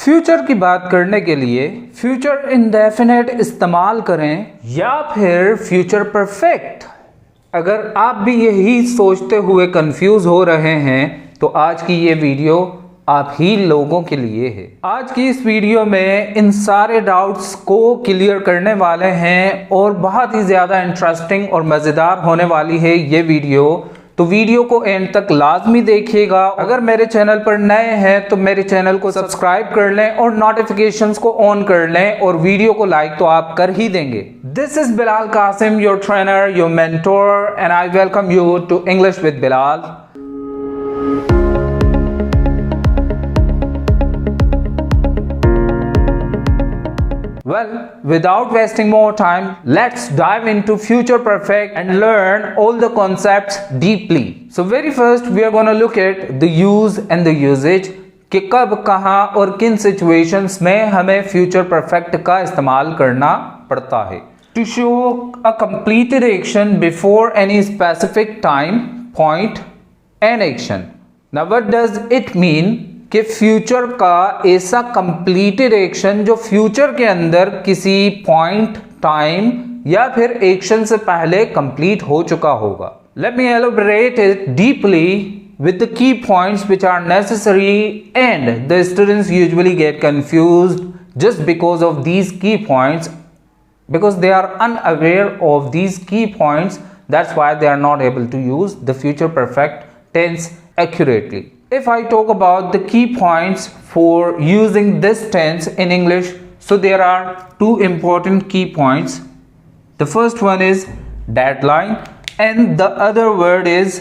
Future की बात करने के लिए फ्यूचर इंडेफिनेट इस्तेमाल करें या फिर फ्यूचर परफेक्ट। अगर आप भी यही सोचते हुए कंफ्यूज हो रहे हैं तो आज की ये वीडियो आप ही लोगों के लिए है। आज की इस वीडियो में इन सारे डाउट्स को क्लियर करने वाले हैं और बहुत ही ज़्यादा इंटरेस्टिंग और मज़ेदार होने वाली है ये वीडियो। तो वीडियो को एंड तक लाजमी देखिएगा। अगर मेरे चैनल पर नए हैं तो मेरे चैनल को सब्सक्राइब कर लें और नोटिफिकेशंस को ऑन कर लें और वीडियो को लाइक तो आप कर ही देंगे। This is Bilal Qasim, your trainer, your mentor, and I welcome you to English with Bilal. Well, without wasting more time, let's dive into future perfect and learn all the concepts deeply. So very first we are going to look at the use and the usage कि कब, कहाँ और किन situations में हमें future perfect का इस्तेमाल करना पड़ता है। To show a completed action before any specific time, point and action. Now what does it mean? कि फ्यूचर का ऐसा कंप्लीटेड एक्शन जो फ्यूचर के अंदर किसी पॉइंट, टाइम या फिर एक्शन से पहले कंप्लीट हो चुका होगा। Let me elaborate it deeply with the key points which are necessary, and the students usually get confused just because of these key points, because they are unaware of these key points. That's why they are not able to use the future perfect tense accurately. If I talk about the key points for using this tense in English, so there are two important key points. The first one is deadline and the other word is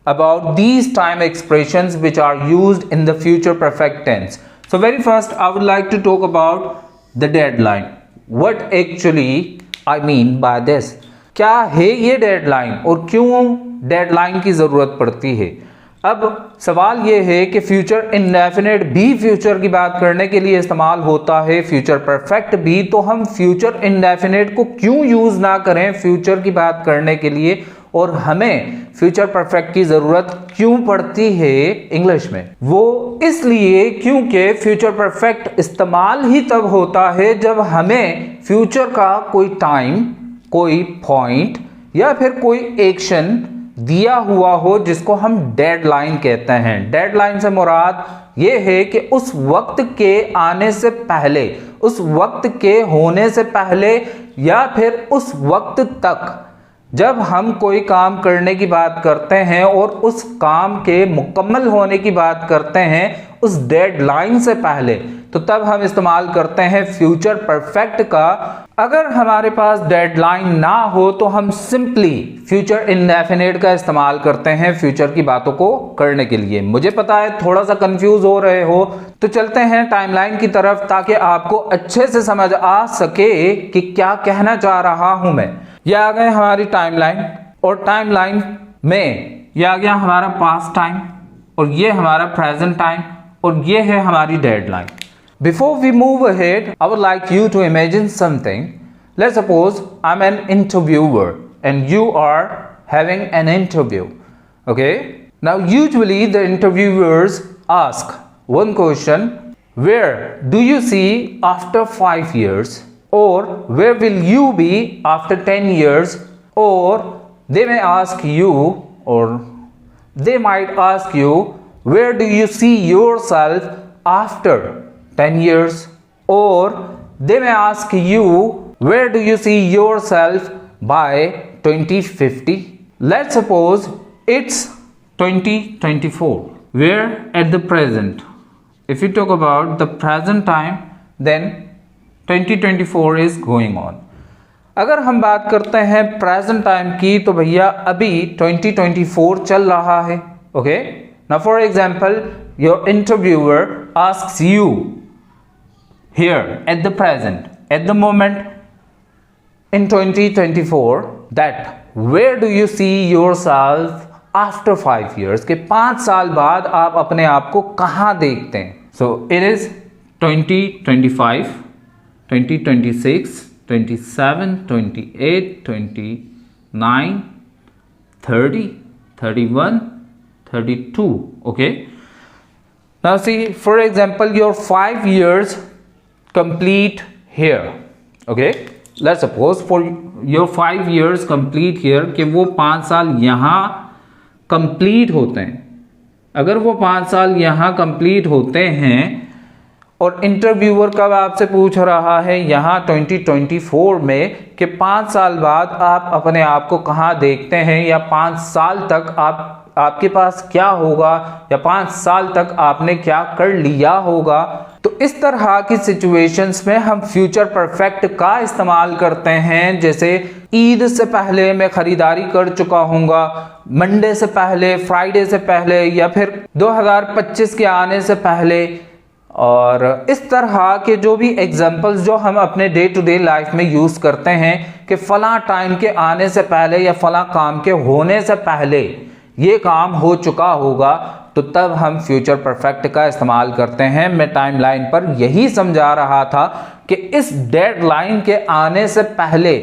about these time expressions which are used in the future perfect tense. So very first I would like to talk about the deadline. What actually I mean by this? क्या है ये deadline और क्यों deadline की ज़रूरत पड़ती है? अब सवाल ये है कि फ्यूचर इंडेफिनेट भी फ्यूचर की बात करने के लिए इस्तेमाल होता है, फ्यूचर परफेक्ट भी, तो हम फ्यूचर इंडेफिनेट को क्यों यूज ना करें फ्यूचर की बात करने के लिए, और हमें फ्यूचर परफेक्ट की जरूरत क्यों पड़ती है इंग्लिश में? वो इसलिए क्योंकि फ्यूचर परफेक्ट इस्तेमाल ही तब होता है जब हमें फ्यूचर का कोई टाइम, कोई पॉइंट या फिर कोई एक्शन दिया हुआ हो जिसको हम डेडलाइन कहते हैं। डेडलाइन से मुराद ये है कि उस वक्त के आने से पहले, उस वक्त के होने से पहले या फिर उस वक्त तक जब हम कोई काम करने की बात करते हैं और उस काम के मुकम्मल होने की बात करते हैं उस डेडलाइन से पहले, तो तब हम इस्तेमाल करते हैं फ्यूचर परफेक्ट का। अगर हमारे पास डेडलाइन ना हो तो हम सिंपली फ्यूचर इंडेफिनेट का इस्तेमाल करते हैं फ्यूचर की बातों को करने के लिए। मुझे पता है थोड़ा सा कंफ्यूज हो रहे हो, तो चलते हैं टाइमलाइन की तरफ ताकि आपको अच्छे से समझ आ सके कि क्या कहना चाह रहा हूं मैं। यह आ गए हमारी टाइमलाइन, और टाइमलाइन में यह आ गया हमारा पास्ट टाइम, और ये हमारा प्रेजेंट टाइम, और ये है हमारी deadline. Before we move ahead, I would like you to imagine something. Let's suppose I'm an interviewer and you are having an interview. Okay? Now usually the interviewers ask one question: where do you see after 5 years? Or where will you be after 10 years? Or they may ask you, or they might ask you, where do you see yourself after 10 years? Or they may ask you, where do you see yourself by 2050? Let's suppose it's 2024. We're at the present. If you talk about the present time, then 2024 is going on. अगर हम बात करते हैं present time की तो भैया अभी 2024 चल रहा है। Okay, now for example, your interviewer asks you here at the present, at the moment in 2024, that where do you see yourself after 5 years? कि 5 साल बाद आप अपने आप को कहाँ देखते हैं? So it is 2025, 2026, 27, 28, 29, 30, 31, 32. Okay. Now see, for example, your 5 years complete here. Okay, let's suppose for your 5 years complete here कि वो 5 साल यहाँ complete होते हैं. अगर वो 5 साल यहाँ complete होते हैं और इंटरव्यूअर कब आपसे पूछ रहा है यहाँ 2024 में कि 5 साल बाद आप अपने आप को कहाँ देखते हैं, या 5 साल तक आपके पास क्या होगा, या 5 साल तक आपने क्या कर लिया होगा, तो इस तरह की सिचुएशंस में हम फ्यूचर परफेक्ट का इस्तेमाल करते हैं. जैसे ईद से पहले मैं खरीदारी कर चुका हूँगा, मंडे से पहले, फ्राइडे से पहले, या फिर 2025 के आने से पहले. और इस तरह के जो भी एग्जाम्पल्स जो हम अपने डे टू डे लाइफ में यूज करते हैं कि फला टाइम के आने से पहले या फला काम के होने से पहले ये काम हो चुका होगा, तो तब हम फ्यूचर परफेक्ट का इस्तेमाल करते हैं. मैं टाइमलाइन पर यही समझा रहा था कि इस डेडलाइन के आने से पहले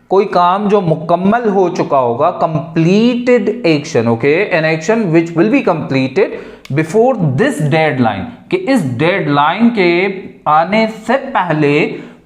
कोई काम जो मुकम्मल हो चुका होगा, completed action, okay, an action which will be completed before this deadline, कि इस डेडलाइन के आने से पहले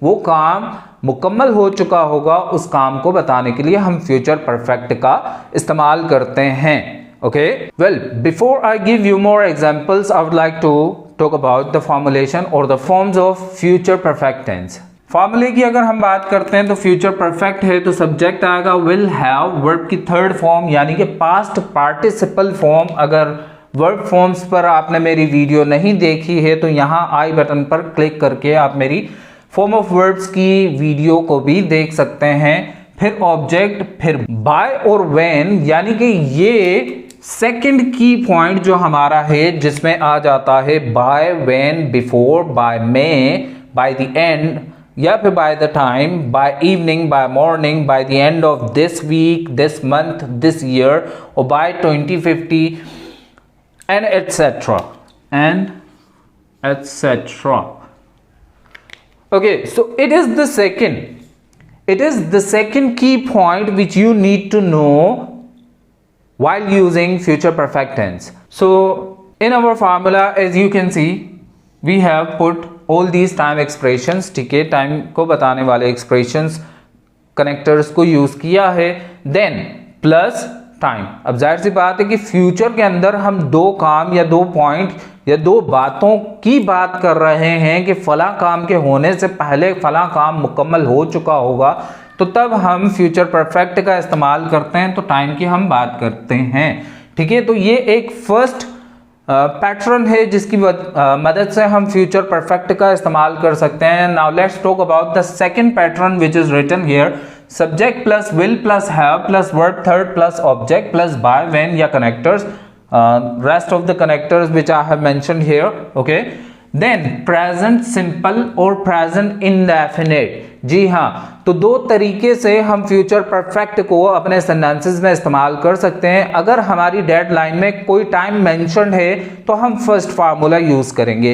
वो काम मुकम्मल हो चुका होगा, उस काम को बताने के लिए हम फ्यूचर परफेक्ट का इस्तेमाल करते हैं. Okay, well, before I give you more examples, I would like to talk about the formulation और the forms of future perfect tense. फॉर्मूले की अगर हम बात करते हैं तो फ्यूचर परफेक्ट है तो सब्जेक्ट आएगा विल हैव, वर्ब की थर्ड फॉर्म यानी कि पास्ट पार्टिसिपल फॉर्म. अगर वर्ब फॉर्म्स पर आपने मेरी वीडियो नहीं देखी है तो यहाँ आई बटन पर क्लिक करके आप मेरी फॉर्म ऑफ वर्ब्स की वीडियो को भी देख सकते हैं. फिर ऑब्जेक्ट, फिर बाय और व्हेन, यानी कि ये सेकंड की पॉइंट जो हमारा है जिसमें आ जाता है बाय, व्हेन, बिफोर, बाय में, बाय द एंड, या फिर by the time, by evening, by morning, by the end of this week, this month, this year, और by 2050 and etc. Okay, so it is the second key point which you need to know while using future perfect tense. So in our formula, as you can see, we have put all these time expressions. ठीक है, time को बताने वाले expressions connectors को use किया है. then plus time. अब जाहिर सी बात है कि फ्यूचर के अंदर हम दो काम या दो पॉइंट या दो बातों की बात कर रहे हैं कि फला काम के होने से पहले फला काम मुकम्मल हो चुका होगा, तो तब हम फ्यूचर परफेक्ट का इस्तेमाल करते हैं, तो टाइम की हम बात करते हैं. ठीक है, तो ये एक फर्स्ट पैटर्न है जिसकी मदद से हम फ्यूचर परफेक्ट का इस्तेमाल कर सकते हैं. Now let's talk about the second pattern which is written here. Subject plus will plus have plus verb third plus object plus by, when या connectors, rest of the connectors which I have mentioned here. Okay, then present simple और present indefinite. जी हाँ, तो दो तरीके से हम future perfect को अपने सेंटेंसेस में इस्तेमाल कर सकते हैं. अगर हमारी डेडलाइन में कोई टाइम मेंशन्ड है तो हम फर्स्ट फार्मूला यूज करेंगे.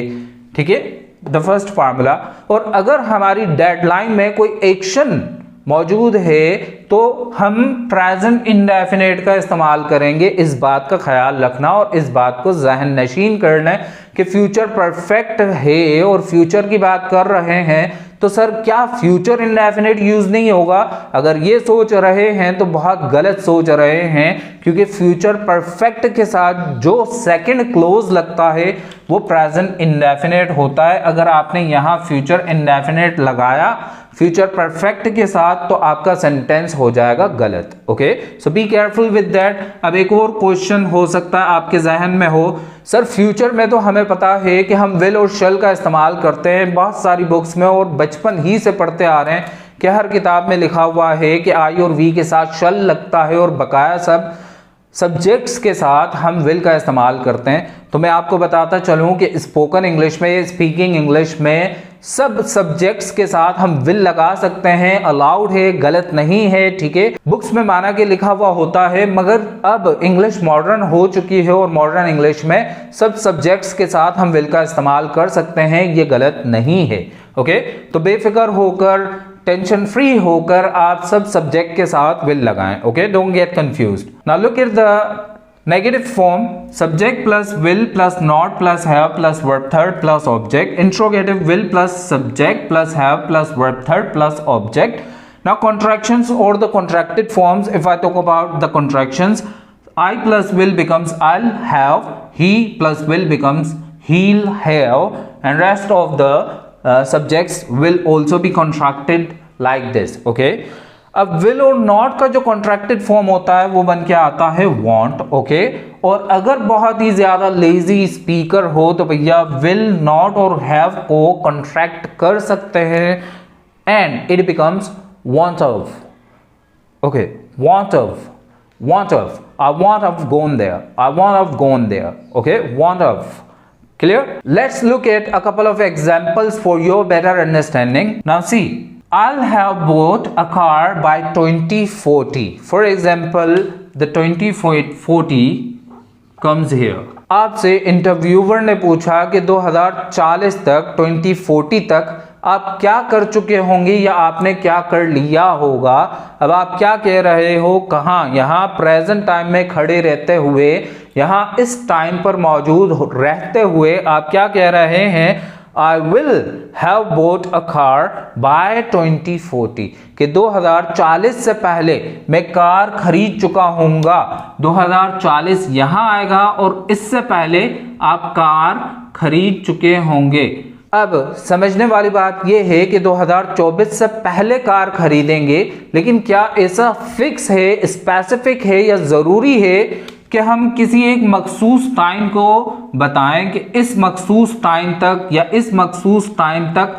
ठीक है, द फर्स्ट फार्मूला. और अगर हमारी डेडलाइन में कोई एक्शन मौजूद है तो हम प्रेजेंट इंडेफिनेट का इस्तेमाल करेंगे. इस बात का ख्याल रखना और इस बात को जहन नशीन करना कि फ्यूचर परफेक्ट है और फ्यूचर की बात कर रहे हैं तो सर क्या फ्यूचर इंडेफिनेट यूज नहीं होगा? अगर ये सोच रहे हैं तो बहुत गलत सोच रहे हैं, क्योंकि फ्यूचर परफेक्ट के साथ जो सेकंड क्लोज लगता है वो प्रेजेंट इंडेफिनेट होता है. अगर आपने यहाँ फ्यूचर इंडेफिनेट लगाया फ्यूचर परफेक्ट के साथ तो आपका सेंटेंस हो जाएगा गलत. Okay, so be careful with that. अब एक और क्वेश्चन हो सकता है आपके जहन में हो, सर फ्यूचर में तो हमें पता है कि हम विल और शैल का इस्तेमाल करते हैं बहुत सारी बुक्स में और बचपन ही से पढ़ते आ रहे हैं कि हर किताब में लिखा हुआ है कि आई और वी के साथ शैल लगता है और बकाया सब सब्जेक्ट्स के साथ हम विल का इस्तेमाल करते हैं. तो मैं आपको बताता चलूं कि स्पोकन इंग्लिश में, स्पीकिंग इंग्लिश में सब सब्जेक्ट्स के साथ हम विल लगा सकते हैं. अलाउड है, गलत नहीं है. ठीक है, बुक्स में माना के लिखा हुआ होता है, मगर अब इंग्लिश मॉडर्न हो चुकी है और मॉडर्न इंग्लिश में सब सब्जेक्ट्स के साथ हम विल का इस्तेमाल कर सकते हैं. ये गलत नहीं है. ओके, तो बेफिक्र होकर, टेंशन फ्री होकर आप सब सब्जेक्ट के साथ विल लगाएं. Okay, don't get confused. Now look at the Negative form, subject plus will plus not plus have plus verb third plus object. Interrogative, will plus subject plus have plus verb third plus object. Now contractions or the contracted forms, if I talk about the contractions, I plus will becomes I'll have, he plus will becomes he'll have, and rest of the subjects will also be contracted like this. Okay, अब will और not का जो contracted form होता है वो बन के आता है want. ओके, और अगर बहुत ही ज्यादा लेजी स्पीकर हो तो भैया will not और have को कॉन्ट्रैक्ट कर सकते हैं and it becomes want of. Okay, want of, want of, I want have gone there, I want have gone there. Okay, want of. Clear? Let's look at a couple of examples for your better understanding. Now see, I'll have bought a car by 2040. For example, the 2040 comes here. आपसे interviewer ने पूछा कि 2040 तक 2040 तक आप क्या कर चुके होंगे या आपने क्या कर लिया होगा. अब आप क्या कह रहे हो, कहाँ, यहाँ प्रेजेंट टाइम में खड़े रहते हुए, यहाँ इस टाइम पर मौजूद रहते हुए आप क्या कह रहे हैं, I will have bought a car by 2040 कि 2040 से पहले मैं कार खरीद चुका हूँगा. 2040 यहाँ आएगा और इससे पहले आप कार खरीद चुके होंगे. अब समझने वाली बात यह है कि 2024 से पहले कार खरीदेंगे, लेकिन क्या ऐसा फिक्स है, स्पेसिफिक है या ज़रूरी है कि हम किसी एक मखसूस टाइम को बताएं कि इस मखसूस टाइम तक या इस मखसूस टाइम तक?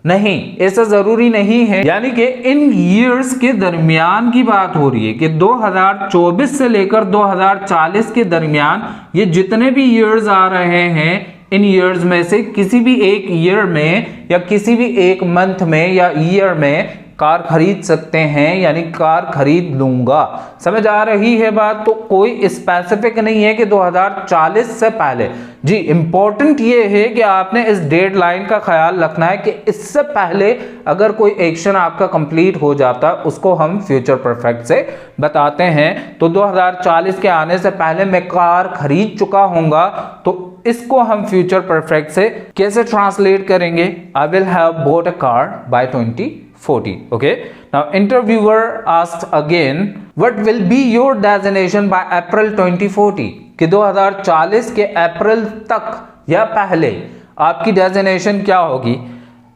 नहीं, ऐसा जरूरी नहीं है. यानी कि इन ईयर्स के दरमियान की बात हो रही है कि 2024 से लेकर 2040 के दरमियान ये जितने भी ईयर्स आ रहे हैं, इन ईयर्स में से किसी भी एक ईयर में या किसी भी एक मंथ में या ईयर में कार खरीद सकते हैं, यानी कार खरीद लूंगा. समझ आ रही है बात? तो कोई स्पेसिफिक नहीं है कि 2040 से पहले. जी, इंपॉर्टेंट ये है कि आपने इस डेड लाइन का ख्याल रखना है कि इससे पहले अगर कोई एक्शन आपका कंप्लीट हो जाता है उसको हम फ्यूचर परफेक्ट से बताते हैं. तो 2040 के आने से पहले मैं कार खरीद चुका हूंगा, तो इसको हम फ्यूचर परफेक्ट से कैसे ट्रांसलेट करेंगे? I will have bought a car by 2040. Okay, now interviewer asked again, what will be your designation by April 2040? कि 2040 के अप्रैल तक या पहले आपकी डेजिग्नेशन क्या होगी?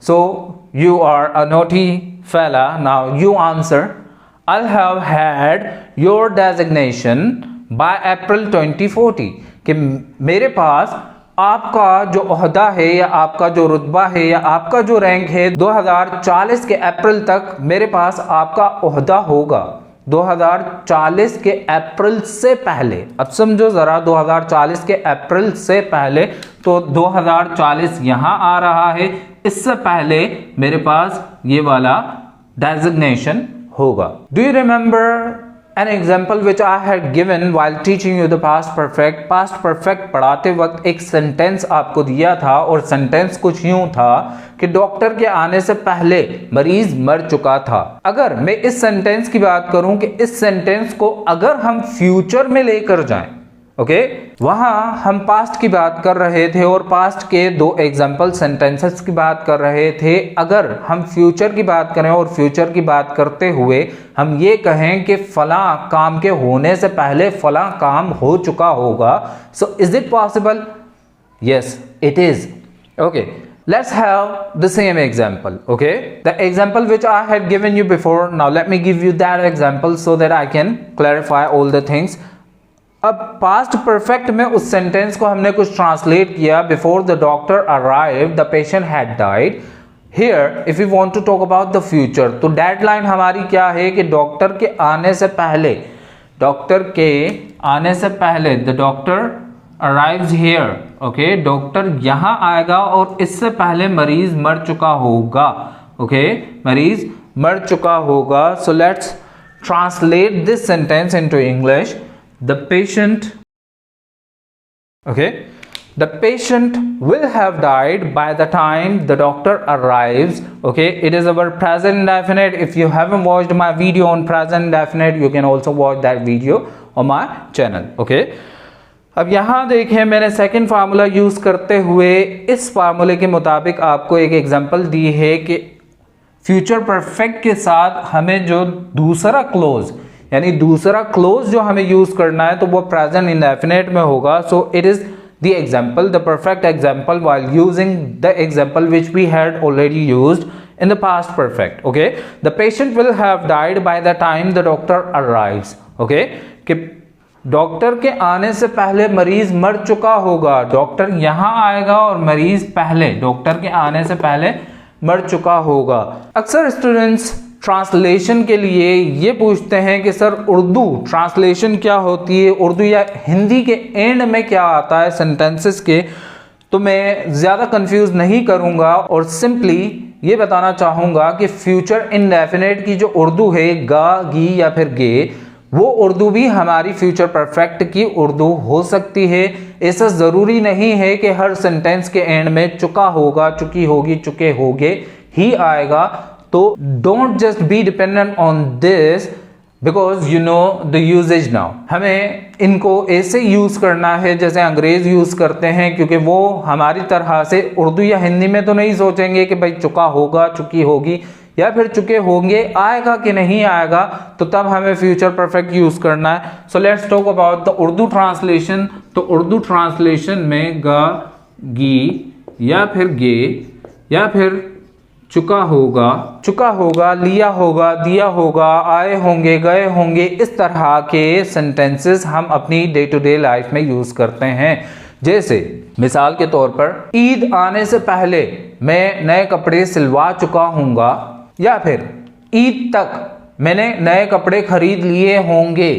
So you are a naughty fella. Now you answer, I'll have had your designation by April 2040. कि मेरे पास आपका जो ओहदा है या आपका जो रुतबा है या आपका जो रैंक है 2040 के अप्रैल तक मेरे पास आपका ओहदा होगा. 2040 के अप्रैल से पहले, अब समझो जरा, 2040 के अप्रैल से पहले, तो 2040 यहाँ आ रहा है, इससे पहले मेरे पास ये वाला डेजिग्नेशन होगा. Do you remember an example which I had given while teaching you the past perfect? Past perfect पढ़ाते वक्त एक सेंटेंस आपको दिया था और सेंटेंस कुछ यूं था कि डॉक्टर के आने से पहले मरीज मर चुका था. अगर मैं इस सेंटेंस की बात करूं कि इस सेंटेंस को अगर हम फ्यूचर में लेकर जाएं, ओके, वहां हम पास्ट की बात कर रहे थे और पास्ट के दो एग्जाम्पल सेंटेंसेस की बात कर रहे थे. अगर हम फ्यूचर की बात करें और फ्यूचर की बात करते हुए हम ये कहें कि फला काम के होने से पहले फला काम हो चुका होगा, so is it possible? Yes, it is. Okay, let's have the same example. Okay, the example which I had given you before, now let me give you that example so that I can clarify all the things. अब past perfect में उस sentence को हमने कुछ translate किया, before the doctor arrive the patient had died. Here if you want to talk about the future, तो deadline हमारी क्या है कि डॉक्टर के आने से पहले, डॉक्टर के आने से पहले the doctor arrives here. Okay, doctor यहाँ आएगा और इससे पहले मरीज मर चुका होगा. ओके, मरीज मर चुका होगा. So let's translate this sentence into English. The patient, okay, The patient will have died by the time the doctor arrives. Okay, it is our present indefinite. If you haven't watched my video on present indefinite, you can also watch that video on my channel. Okay, अब यहाँ देखें, मैंने second formula use करते हुए इस फार्मूले के मुताबिक आपको एक एग्जांपल दी है कि फ्यूचर परफेक्ट के साथ हमें जो दूसरा क्लोज, यानी दूसरा क्लोज जो हमें यूज करना है तो वो प्रेजेंट इंडेफिनिट में होगा. So it is the example, the perfect example while using the example which we had already used in the past perfect. Okay, the patient will have died by the time the doctor arrives. Okay, कि doctor के आने से पहले मरीज मर चुका होगा. Doctor यहां आएगा और मरीज पहले, डॉक्टर के आने से पहले मर चुका होगा. अक्सर स्टूडेंट्स ट्रांसलेशन के लिए ये पूछते हैं कि सर उर्दू ट्रांसलेशन क्या होती है, उर्दू या हिंदी के एंड में क्या आता है सेंटेंसेस के. तो मैं ज़्यादा कंफ्यूज नहीं करूंगा और सिंपली ये बताना चाहूंगा कि फ्यूचर इंडेफिनिट की जो उर्दू है, गा, गी या फिर गे, वो उर्दू भी हमारी फ्यूचर परफेक्ट की उर्दू हो सकती है. ऐसा ज़रूरी नहीं है कि हर सेंटेंस के एंड में चुका होगा, चुकी होगी, चुके होगे ही आएगा. तो don't just be dependent on this because you know the usages now. हमें इनको ऐसे यूज करना है जैसे अंग्रेज यूज करते हैं, क्योंकि वो हमारी तरह से उर्दू या हिंदी में तो नहीं सोचेंगे कि भाई चुका होगा, चुकी होगी या फिर चुके होंगे, आएगा कि नहीं आएगा, तो तब हमें फ्यूचर परफेक्ट यूज करना है. So let's talk about the Urdu translation. तो उर्दू ट्रांसलेशन में गा, गी या फिर गे या फिर चुका होगा, लिया होगा, दिया होगा, आए होंगे, गए होंगे, इस तरह के सेंटेंसेस हम अपनी डे टू डे लाइफ में यूज करते हैं. जैसे मिसाल के तौर पर ईद आने से पहले मैं नए कपड़े सिलवा चुका हूंगा, या फिर ईद तक मैंने नए कपड़े खरीद लिए होंगे.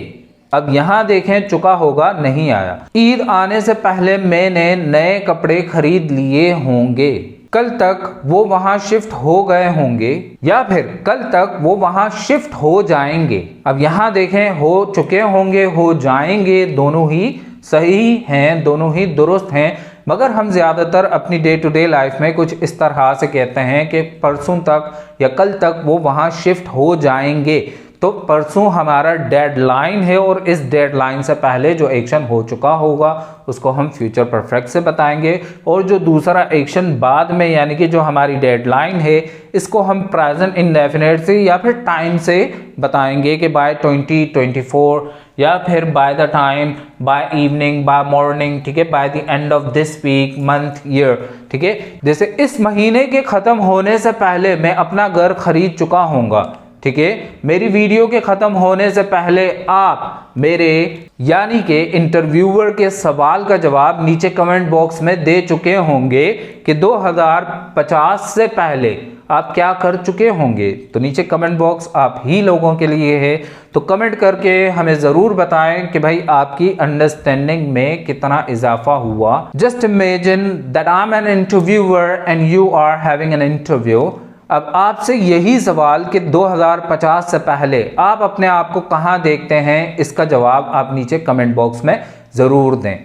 अब यहां देखें, चुका होगा नहीं आया. ईद आने से पहले मैंने नए कपड़े खरीद लिए होंगे. कल तक वो वहां शिफ्ट हो गए होंगे, या फिर कल तक वो वहां शिफ्ट हो जाएंगे. अब यहां देखें, हो चुके होंगे, हो जाएंगे, दोनों ही सही हैं, दोनों ही दुरुस्त हैं. मगर हम ज़्यादातर अपनी डे टू डे लाइफ में कुछ इस तरह से कहते हैं कि परसों तक या कल तक वो वहाँ शिफ्ट हो जाएंगे. तो परसों हमारा डेडलाइन है और इस डेडलाइन से पहले जो एक्शन हो चुका होगा उसको हम फ्यूचर परफेक्ट से बताएंगे, और जो दूसरा एक्शन बाद में यानी कि जो हमारी डेडलाइन है इसको हम प्रेजेंट इंडेफिनिट से या फिर टाइम से बताएंगे कि बाय 2024 या फिर by the time, by evening, by morning, ठीक है, by the end of this week, month, year. ठीक है, जैसे इस महीने के खत्म होने से पहले मैं अपना घर खरीद चुका हूँगा. ठीक है, मेरी वीडियो के खत्म होने से पहले आप मेरे यानी कि इंटरव्यूअर के सवाल का जवाब नीचे कमेंट बॉक्स में दे चुके होंगे कि 2050 से पहले आप क्या कर चुके होंगे. तो नीचे कमेंट बॉक्स आप ही लोगों के लिए है, तो कमेंट करके हमें ज़रूर बताएं कि भाई आपकी अंडरस्टैंडिंग में कितना इजाफा हुआ. Just imagine that I am an interviewer and you are having an interview. अब आपसे यही सवाल कि 2050 से पहले आप अपने आप को कहाँ देखते हैं, इसका जवाब आप नीचे कमेंट बॉक्स में ज़रूर दें.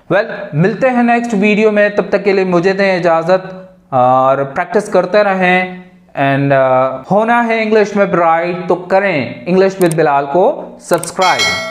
वेल, मिलते हैं नेक्स्ट वीडियो में. तब तक के लिए मुझे दें इजाज़त और प्रैक्टिस करते रहें. एंड होना है इंग्लिश में ब्राइट तो करें इंग्लिश विद बिलाल को सब्सक्राइब.